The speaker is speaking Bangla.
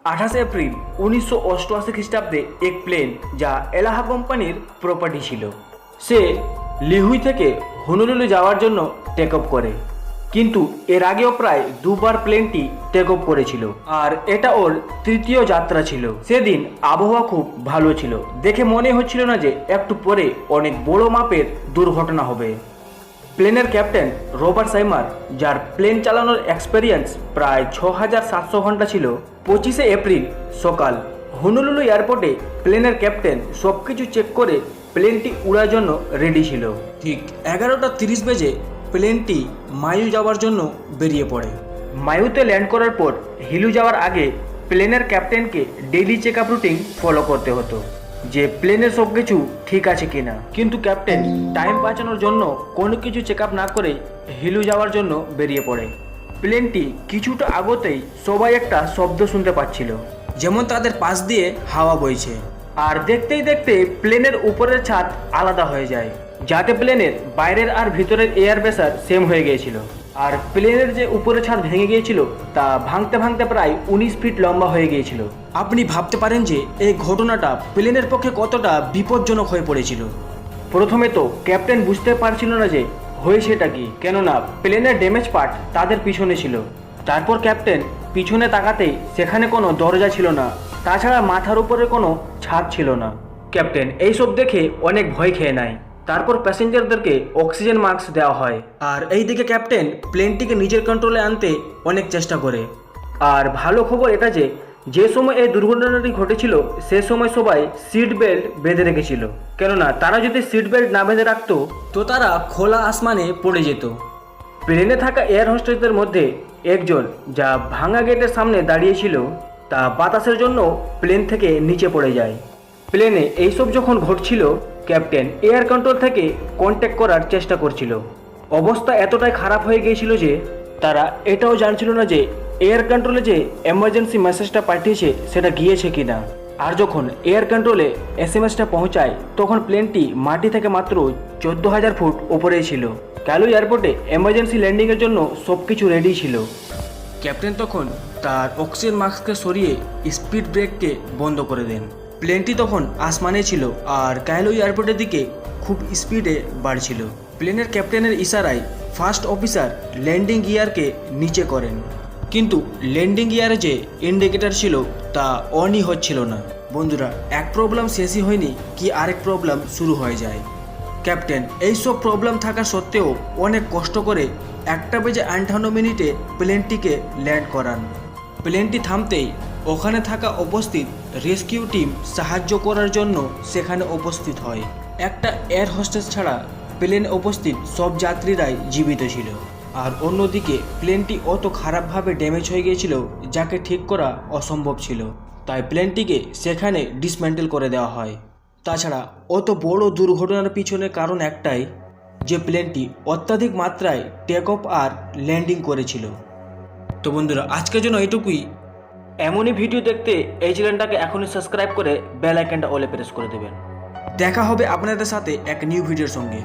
28 এপ্রিল 1988 খ্রিস্টাব্দে এক প্লেন যা এলাহা কোম্পানির প্রপার্টি ছিল সে লিহুই থেকে হনুলুলু যাওয়ার জন্য টেক অফ করে, কিন্তু এর আগেও প্রায় দুবার প্লেনটি টেক অফ করেছিল আর এটা ওর তৃতীয় যাত্রা ছিল। সেদিন আবহাওয়া খুব ভালো ছিল, দেখে মনে হচ্ছিল না যে একটু পরে অনেক বড় মাপের দুর্ঘটনা হবে। প্লেনের ক্যাপ্টেন রবার্ট সাইমার, যার প্লেন চালানোর এক্সপেরিয়েন্স প্রায় 6700 ঘন্টা ছিল, 25 এপ্রিল সকাল হনুলুলু এয়ারপোর্টে প্লেনের ক্যাপ্টেন সব কিছু চেক করে প্লেনটি উড়ার জন্য রেডি ছিল। ঠিক 11:30 বেজে প্লেনটি মায়ু যাওয়ার জন্য বেরিয়ে পড়ে। মায়ুতে ল্যান্ড করার পর হিলু যাওয়ার আগে প্লেনের ক্যাপ্টেনকে daily check up routine follow করতে হতো যে প্লেনের সব কিছু ঠিক আছে কিনা, কিন্তু ক্যাপ্টেন টাইম বাঁচানোর জন্য কোনো কিছু চেক আপ না করে হিলু যাওয়ার জন্য বেরিয়ে পড়ে। প্লেনটি কিছুটা আগতেই সবাই একটা শব্দ শুনতে পাচ্ছিল, যেমন তাদের পাশ দিয়ে হাওয়া বইছে, আর দেখতেই দেখতে প্লেনের উপরের ছাদ আলাদা হয়ে যায়, যাতে প্লেনের বাইরের আর ভিতরের এয়ার প্রেসার সেম হয়ে গিয়েছিল। আর প্লেনের যে উপরের ছাদ ভেঙে গিয়েছিল তা ভাঙতে ভাঙতে প্রায় 19 ফিট লম্বা হয়ে গিয়েছিল। আপনি ভাবতে পারেন যে এই ঘটনাটা প্লেনের পক্ষে কতটা বিপজ্জনক হয়ে পড়েছিল। প্রথমে তো ক্যাপ্টেন বুঝতে পারছিল না যে হয়েছেটা কি, কেননা প্লেনের ড্যামেজ পার্ট তাদের পিছনে ছিল। তারপর ক্যাপ্টেন পিছনে তাকাতেই সেখানে কোনো দরজা ছিল না, তাছাড়া মাথার উপরে কোনো ছাদ ছিল না। ক্যাপ্টেন এইসব দেখে অনেক ভয় খেয়ে নেয়। তারপর প্যাসেঞ্জারদেরকে অক্সিজেন মাস্ক দেওয়া হয়, আর এইদিকে ক্যাপ্টেন প্লেনটিকে নিজের কন্ট্রোলে আনতে অনেক চেষ্টা করে। আর ভালো খবর এটা যে যে সময় এই দুর্ঘটনাটি ঘটেছিল সে সময় সবাই সিট বেল্ট বেঁধে রেখেছিল, কেননা তারা যদি সিট বেল্ট না বেঁধে রাখতো তো তারা খোলা আসমানে পড়ে যেত। প্লেনে থাকা এয়ার হোস্টেসদের মধ্যে একজন, যা ভাঙা গেটের সামনে দাঁড়িয়েছিল, তা বাতাসের জন্য প্লেন থেকে নিচে পড়ে যায়। প্লেনে এইসব যখন ঘটছিল ক্যাপ্টেন এয়ার কন্ট্রোল থেকে কন্ট্যাক্ট করার চেষ্টা করছিল। অবস্থা এতটাই খারাপ হয়ে গিয়েছিল যে তারা এটাও জানছিল না যে এয়ার কন্ট্রোলে যে এমার্জেন্সি মেসেজটা পাঠিয়েছে সেটা গিয়েছে কিনা। আর যখন এয়ার কন্ট্রোলে এসএমএসটা পৌঁছায় তখন প্লেনটি মাটি থেকে মাত্র 14,000 ফুট ওপরেই ছিল। ক্যালো এয়ারপোর্টে এমার্জেন্সি ল্যান্ডিংয়ের জন্য সব কিছু রেডি ছিল। ক্যাপ্টেন তখন তার অক্সিজেন মাস্ককে সরিয়ে স্পিড ব্রেককে বন্ধ করে দেন। প্লেনটি তখন আসমানে ছিল আর কায়লো এয়ারপোর্টের দিকে খুব স্পিডে বাড়ছিল। প্লেনের ক্যাপ্টেনের ইশারায় ফার্স্ট অফিসার ল্যান্ডিং গিয়ারকে নিচে করেন, কিন্তু ল্যান্ডিং গিয়ারে যে ইন্ডিকেটর ছিল তা অনই হচ্ছিল না। বন্ধুরা, এক প্রবলেম শেষই হয়নি কি আরেক প্রবলেম শুরু হয়ে যায়। ক্যাপ্টেন এইসব প্রবলেম থাকা সত্ত্বেও অনেক কষ্ট করে 1:58 প্লেনটিকে ল্যান্ড করান। প্লেনটি থামতেই ওখানে থাকা উপস্থিত রেস্কিউ টিম সাহায্য করার জন্য সেখানে উপস্থিত হয়। একটা এয়ার হোস্টেস ছাড়া প্লেনে উপস্থিত সব যাত্রীরাই জীবিত ছিল, আর অন্যদিকে প্লেনটি অত খারাপভাবে ড্যামেজ হয়ে গিয়েছিল যাকে ঠিক করা অসম্ভব ছিল, তাই প্লেনটিকে সেখানে ডিসমেন্টেল করে দেওয়া হয়। তাছাড়া অত বড় দুর্ঘটনার পিছনে কারণ একটাই, যে প্লেনটি অত্যাধিক মাত্রায় টেক অফ আর ল্যান্ডিং করেছিল। তো বন্ধুরা, আজকের জন্য এটুকুই। এমনই ভিডিও দেখতে এই চ্যানেলটাকে এখনই সাবস্ক্রাইব করে বেল আইকনটা অলে প্রেস করে দেবেন। দেখা হবে আপনাদের সাথে এক নিউ ভিডিওর সঙ্গে।